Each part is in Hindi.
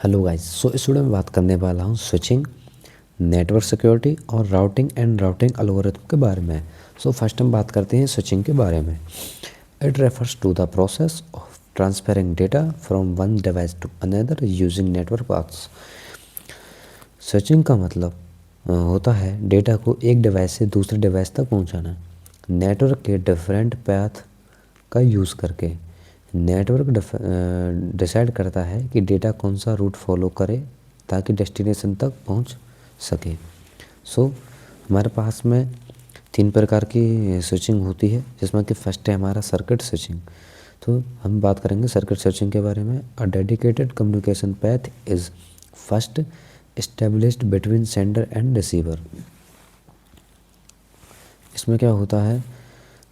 हेलो गाइस, सो इस वीडियो में बात करने वाला हूँ स्विचिंग, नेटवर्क सिक्योरिटी और राउटिंग एल्गोरिथम के बारे में। सो फर्स्ट हम बात करते हैं स्विचिंग के बारे में। It refers to the process of transferring data from one device to another using network paths. Switching का मतलब होता है डेटा को एक डिवाइस से दूसरे डिवाइस तक पहुँचाना नेटवर्क के डिफरेंट पाथ का यूज़ करके। नेटवर्क डिसाइड करता है कि डेटा कौन सा रूट फॉलो करे ताकि डेस्टिनेशन तक पहुंच सके। सो हमारे पास में 3 प्रकार की स्विचिंग होती है, जिसमें कि फर्स्ट है हमारा सर्किट स्विचिंग। तो हम बात करेंगे सर्किट स्विचिंग के बारे में। A dedicated communication path is first established between sender and receiver. इसमें क्या होता है,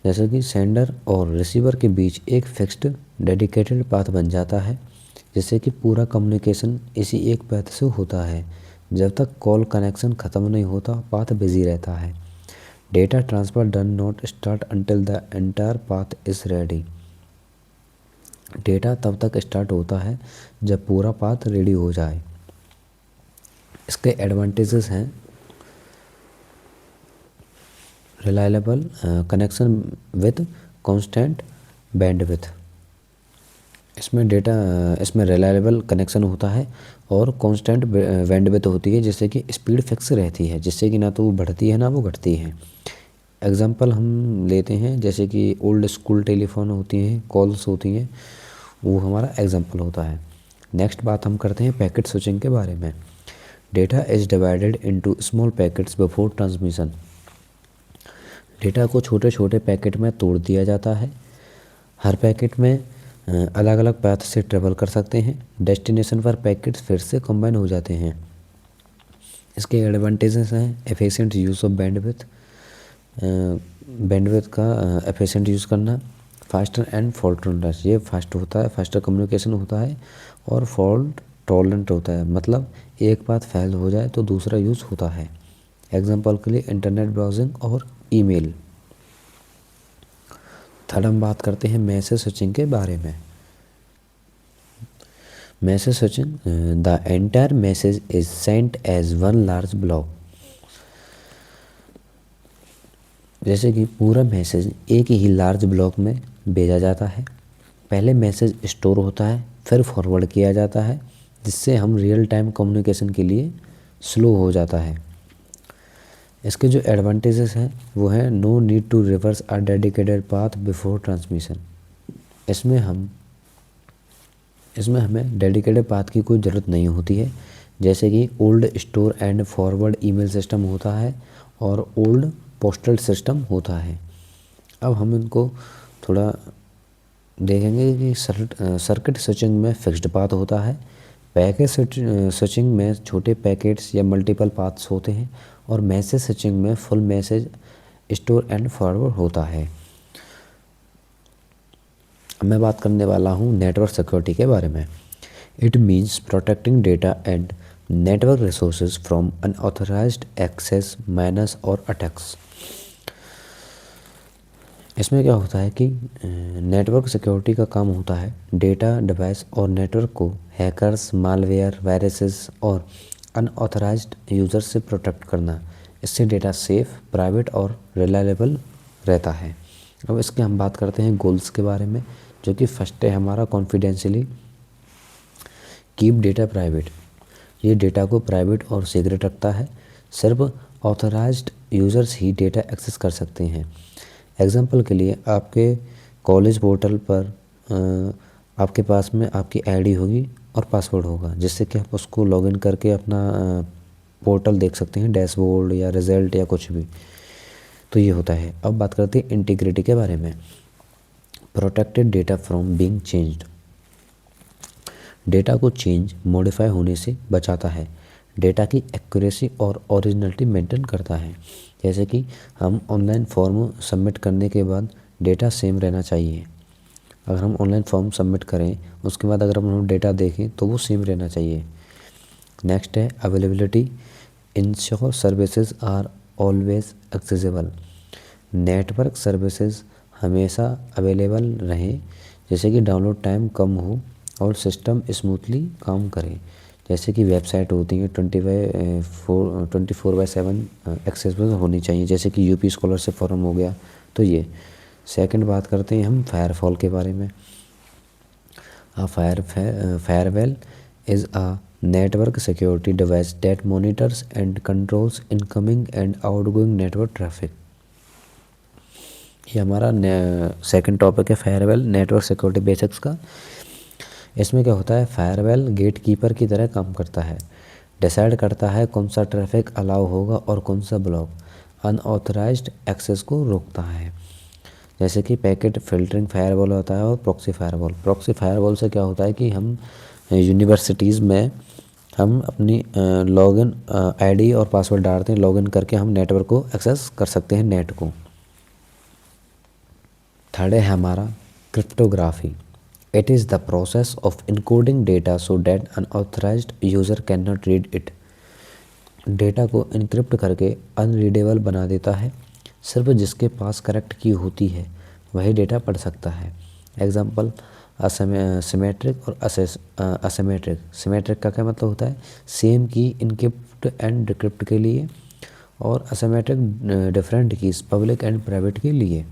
जैसे कि सेंडर और रिसीवर के बीच एक फिक्स्ड डेडिकेटेड पाथ बन जाता है, जिससे कि पूरा कम्युनिकेशन इसी एक पाथ से होता है। जब तक कॉल कनेक्शन ख़त्म नहीं होता, पाथ बिजी रहता है। Data transfer done not start until the entire path is ready. Data तब तक स्टार्ट होता है जब पूरा पाथ रेडी हो जाए। इसके एडवांटेजेस हैं reliable connection with constant bandwidth. इसमें रिलायबल कनेक्शन होता है और कांस्टेंट बैंडविड्थ होती है, जिससे कि स्पीड फिक्स रहती है, जिससे कि ना तो वो बढ़ती है ना वो घटती है। एग्जांपल हम लेते हैं, जैसे कि ओल्ड स्कूल टेलीफोन होती हैं, कॉल्स होती हैं, वो हमारा एग्जांपल होता है। नेक्स्ट बात हम करते हैं पैकेट स्विचिंग के बारे में। Data is divided into small packets before transmission. Data को छोटे छोटे पैकेट में तोड़ दिया जाता है। हर पैकेट में अलग अलग पाथ से ट्रेवल कर सकते हैं। डेस्टिनेशन पर पैकेट्स फिर से कंबाइन हो जाते हैं। इसके एडवांटेजेस हैं एफिशिएंट यूज़ ऑफ बैंडविड्थ का एफिशिएंट यूज़ करना, फास्टर एंड फॉल्ट टॉलरेंस। ये फास्ट होता है, फास्टर कम्युनिकेशन होता है, और फॉल्ट टॉलरेंट होता है, मतलब एक पाथ फेल हो जाए तो दूसरा यूज़ होता है। एग्जाम्पल के लिए इंटरनेट ब्राउजिंग और ईमेल। थर्ड हम बात करते हैं मैसेज स्विचिंग के बारे में। Message switching, the entire message is sent as one large block. जैसे कि पूरा मैसेज एक ही लार्ज ब्लॉक में भेजा जाता है। पहले मैसेज स्टोर होता है, फिर फॉरवर्ड किया जाता है, जिससे हम रियल टाइम कम्युनिकेशन के लिए स्लो हो जाता है। इसके जो एडवांटेजेस हैं वो हैं no need to reverse a dedicated path before transmission. इसमें हमें डेडिकेटेड पाथ की कोई ज़रूरत नहीं होती है, जैसे कि old store and forward email system होता है और ओल्ड पोस्टल सिस्टम होता है। अब हम इनको थोड़ा देखेंगे कि सर्किट स्विचिंग में फिक्स्ड पाथ होता है। पैकेट स्विचिंग में छोटे पैकेट्स या मल्टीपल पाथ्स होते हैं, और मैसेज स्विचिंग में full message store and forward होता है। मैं बात करने वाला हूँ नेटवर्क सिक्योरिटी के बारे में। It means protecting data and network resources from unauthorized access, minus और अटैक्स। इसमें क्या होता है कि नेटवर्क सिक्योरिटी का काम होता है डेटा, डिवाइस और नेटवर्क को हैकर्स, मालवेयर, वायरसेस और अनऑथराइज्ड यूज़र से प्रोटेक्ट करना। इससे डेटा सेफ, प्राइवेट और रिलायबल रहता है। अब इसके हम बात करते हैं गोल्स के बारे में, जो कि फर्स्ट है हमारा कॉन्फिडेंशियली कीप डेटा प्राइवेट। ये डेटा को प्राइवेट और सीक्रेट रखता है। सिर्फ ऑथराइज्ड यूज़र्स ही डेटा एक्सेस कर सकते हैं। एग्जाम्पल के लिए आपके कॉलेज पोर्टल पर आपके पास में आपकी आईडी होगी और पासवर्ड होगा, जिससे कि आप उसको लॉगिन करके अपना पोर्टल देख सकते हैं, डैशबोर्ड या रिजल्ट या कुछ भी। तो ये होता है। अब बात करते हैं इंटीग्रिटी के बारे में। Protected data from being changed. Data को चेंज, मॉडिफाई होने से बचाता है। डेटा की एक्यूरेसी और ओरिजिनलिटी मेंटेन करता है। जैसे कि हम ऑनलाइन फॉर्म सबमिट करने के बाद डेटा सेम रहना चाहिए। अगर हम ऑनलाइन फॉर्म सबमिट करें, उसके बाद अगर हम डेटा देखें तो वो सेम रहना चाहिए। नेक्स्ट है availability, ensure services are always accessible. Network services हमेशा अवेलेबल रहें, जैसे कि डाउनलोड टाइम कम हो और सिस्टम स्मूथली काम करे। जैसे कि वेबसाइट होती है 24/7 एक्सेसिबल होनी चाहिए, जैसे कि यूपी स्कॉलरशिप फॉरम हो गया। तो ये सेकंड बात करते हैं हम फायरवॉल के बारे में। Firewall is a network security device that monitors and controls incoming and outgoing network traffic. ये हमारा सेकंड टॉपिक है फायरवॉल नेटवर्क सिक्योरिटी बेसिक्स का। इसमें क्या होता है, फायरवॉल गेट कीपर की तरह काम करता है, डिसाइड करता है कौन सा ट्रैफिक अलाउ होगा और कौन सा ब्लॉक, अनऑथराइज्ड एक्सेस को रोकता है। जैसे कि पैकेट फिल्टरिंग फायरवॉल होता है और प्रॉक्सी फायरवॉल। प्रॉक्सी फायरवॉल से क्या होता है कि हम यूनिवर्सिटीज़ में हम अपनी लॉगिन आईडी और पासवर्ड डालते हैं, लॉगिन करके हम नेटवर्क को एक्सेस कर सकते हैं, नेट को। थर्ड है हमारा cryptography. It is the process of encoding data so that unauthorized user can not read it. Data को इनक्रिप्ट करके अनरीडेबल बना देता है, सिर्फ जिसके पास करेक्ट की होती है वही डेटा पढ़ सकता है। एग्जाम्पल सिमेट्रिक और असिमेट्रिक। सिमेट्रिक का क्या मतलब होता है, सेम की इनक्रिप्ट एंड डिक्रिप्ट के लिए, और asymmetric different keys public and private के लिए।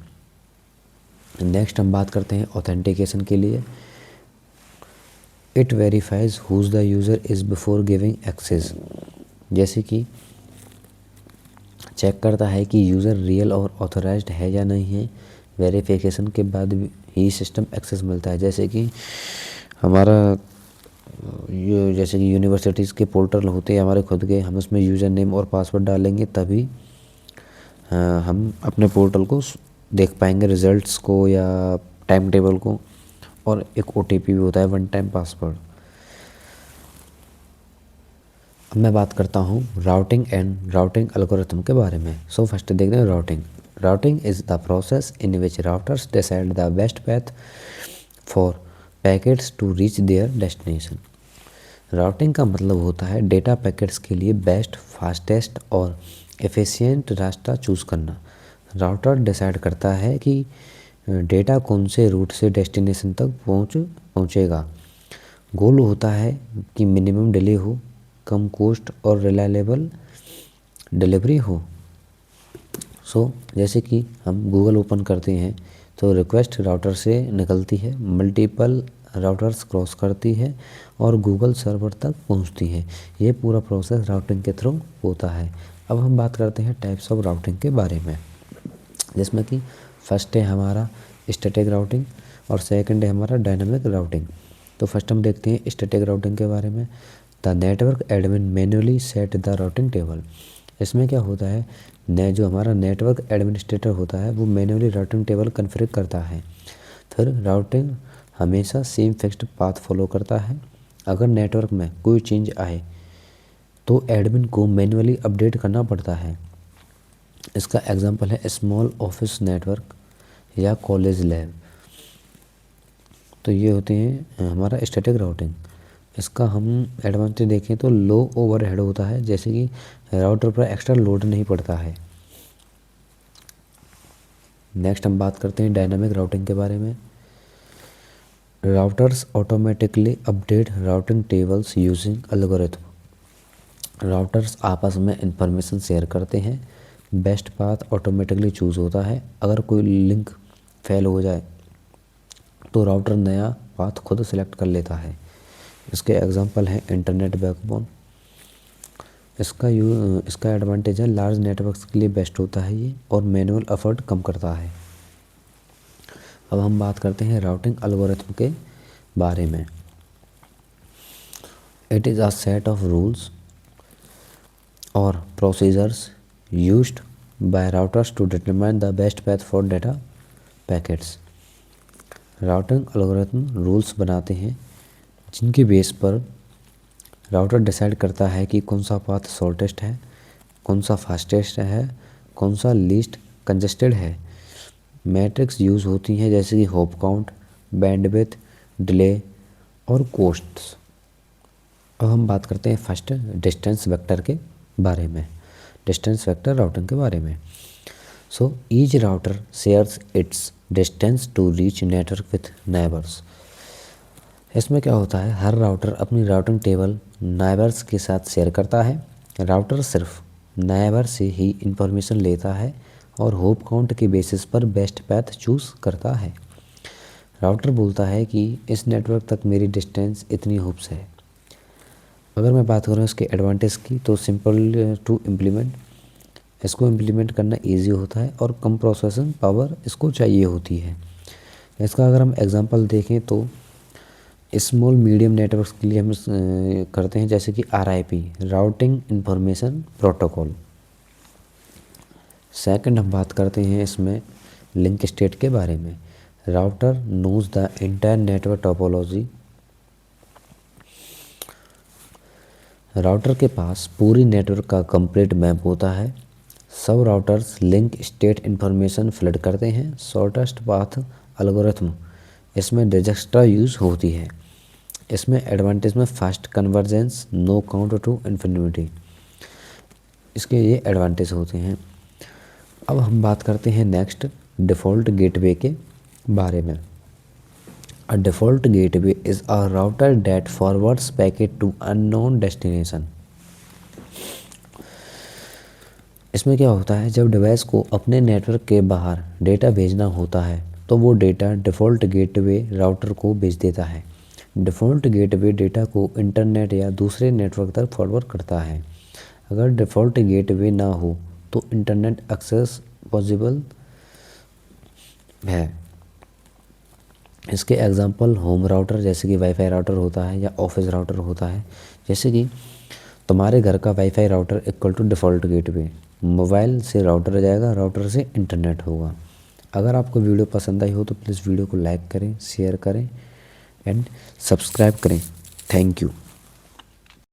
नेक्स्ट हम बात करते हैं ऑथेंटिकेशन के लिए। It verifies who the user is before giving access. जैसे कि चेक करता है कि यूज़र रियल और ऑथराइज्ड है या नहीं है, वेरिफिकेशन के बाद ही सिस्टम एक्सेस मिलता है। जैसे कि हमारा जैसे कि यूनिवर्सिटीज़ के पोर्टल होते हैं हमारे खुद के, हम उसमें यूज़र नेम और पासवर्ड डालेंगे तभी हम अपने पोर्टल को देख पाएंगे, रिजल्ट्स को या टाइम टेबल को। और एक ओटीपी भी होता है, वन टाइम पासवर्ड। अब मैं बात करता हूँ राउटिंग एंड राउटिंग एल्गोरिथम के बारे में। सो फर्स्ट देखते हैं routing. Routing is the process in which routers decide the best path for packets to reach their destination. Routing का मतलब होता है डेटा पैकेट्स के लिए बेस्ट, फास्टेस्ट और एफिशिएंट रास्ता चूज़ करना। राउटर डिसाइड करता है कि डेटा कौन से रूट से डेस्टिनेशन तक पहुँचेगा। गोल होता है कि मिनिमम डिले हो, कम कॉस्ट और रिलायबल डिलीवरी हो। जैसे कि हम गूगल ओपन करते हैं तो रिक्वेस्ट राउटर से निकलती है, मल्टीपल राउटर्स क्रॉस करती है और गूगल सर्वर तक पहुंचती है। ये पूरा प्रोसेस राउटिंग के थ्रू होता है। अब हम बात करते हैं टाइप्स ऑफ राउटिंग के बारे में, जिसमें कि फर्स्ट है हमारा स्टैटिक राउटिंग और सेकंड है हमारा डायनामिक राउटिंग। तो फर्स्ट हम देखते हैं स्टैटिक राउटिंग के बारे में। The network admin manually set the routing table. इसमें क्या होता है, जो हमारा नेटवर्क एडमिनिस्ट्रेटर होता है वो मैन्युअली राउटिंग टेबल कॉन्फ़िगर करता है। फिर राउटिंग हमेशा सेम फिक्स्ड पाथ फॉलो करता है। अगर नेटवर्क में कोई चेंज आए तो एडमिन को मैन्युअली अपडेट करना पड़ता है। इसका एग्जांपल है स्मॉल ऑफिस नेटवर्क या कॉलेज लैब। तो ये होते हैं हमारा स्टैटिक राउटिंग। इसका हम एडवांटेज देखें तो लो ओवरहेड होता है, जैसे कि राउटर पर एक्स्ट्रा लोड नहीं पड़ता है। नेक्स्ट हम बात करते हैं डायनामिक राउटिंग के बारे में। Routers automatically update routing tables using algorithm. Routers आपस में इंफॉर्मेशन शेयर करते हैं, बेस्ट पाथ ऑटोमेटिकली चूज़ होता है। अगर कोई लिंक फेल हो जाए तो राउटर नया पाथ खुद सेलेक्ट कर लेता है। इसके एग्जांपल हैं इंटरनेट बैकबोन। इसका एडवांटेज है लार्ज नेटवर्क्स के लिए बेस्ट होता है ये, और मैनुअल एफर्ट कम करता है। अब हम बात करते हैं राउटिंग एल्गोरिथम के बारे में। It is a set of rules और procedures used by routers to determine the best path for data packets. Routing algorithm rules बनाते हैं जिनके बेस पर राउटर डिसाइड करता है कि कौन सा पाथ शॉर्टेस्ट है, कौन सा फास्टेस्ट है, कौन सा लीस्ट कंजेस्टेड है। मैट्रिक्स यूज़ होती हैं जैसे कि हॉप काउंट, बैंडविड्थ, डिले और कॉस्ट्स। अब हम बात करते हैं फर्स्ट डिस्टेंस वेक्टर के बारे में, डिस्टेंस वेक्टर राउटिंग के बारे में। So each router shares its distance to reach network with neighbours. इसमें क्या होता है, हर राउटर अपनी राउटिंग टेबल नाइबर्स के साथ शेयर करता है। राउटर सिर्फ नाइबर से ही इंफॉर्मेशन लेता है और होप काउंट के बेसिस पर बेस्ट पैथ चूज़ करता है। राउटर बोलता है कि इस नेटवर्क तक मेरी डिस्टेंस इतनी होप्स है। अगर मैं बात करूँ इसके एडवांटेज की, तो सिंपल टू इम्प्लीमेंट, इसको इम्प्लीमेंट करना इजी होता है और कम प्रोसेसिंग पावर इसको चाहिए होती है। इसका अगर हम एग्जांपल देखें तो स्मॉल मीडियम नेटवर्क्स के लिए हम करते हैं, जैसे कि RIP, routing information protocol. Second हम बात करते हैं इसमें लिंक स्टेट के बारे में। Router knows the entire network topology. Router के पास पूरी नेटवर्क का कंप्लीट मैप होता है। सब routers link state information flood करते हैं। शॉर्टेस्ट पाथ एल्गोरिथम इसमें डिजक्स्ट्रा यूज़ होती है। इसमें एडवांटेज में fast convergence, no count to infinity, इसके ये एडवांटेज होते हैं। अब हम बात करते हैं नेक्स्ट डिफ़ॉल्ट गेटवे के बारे में। A default gateway is a router that forwards packet to unknown destination. इसमें क्या होता है, जब डिवाइस को अपने नेटवर्क के बाहर डेटा भेजना होता है तो वो डेटा डिफ़ॉल्ट गेटवे राउटर को भेज देता है। डिफ़ॉल्ट गेटवे डेटा को इंटरनेट या दूसरे नेटवर्क तक फॉरवर्ड करता है। अगर डिफ़ॉल्ट गेटवे ना हो तो इंटरनेट एक्सेस पॉसिबल है। इसके एग्जांपल होम राउटर जैसे कि वाईफाई राउटर होता है या ऑफिस राउटर होता है। जैसे कि तुम्हारे घर का WiFi router equal to default gateway, mobile से राउटर जाएगा, राउटर से इंटरनेट होगा। अगर आपको वीडियो पसंद आई हो तो प्लीज़ वीडियो को लाइक करें, शेयर करें एंड सब्सक्राइब करें। Thank you.